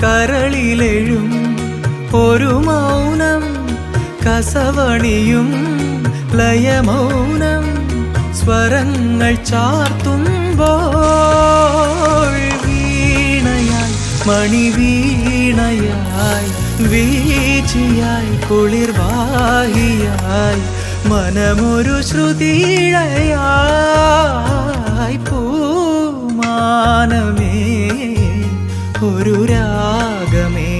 കരളിലെഴും ഒരു മൗനം കസവണിയും ലയമൗനം സ്വരങ്ങൾ ചാർത്തുമ്പോൾ വീണയായി മണിവീണയായി വീച്ചിയായി കുളിർവാഹിയായി മനമൊരു ശ്രുതിയിഴയായി പൂമാനമേ ഒരു രാഗമേ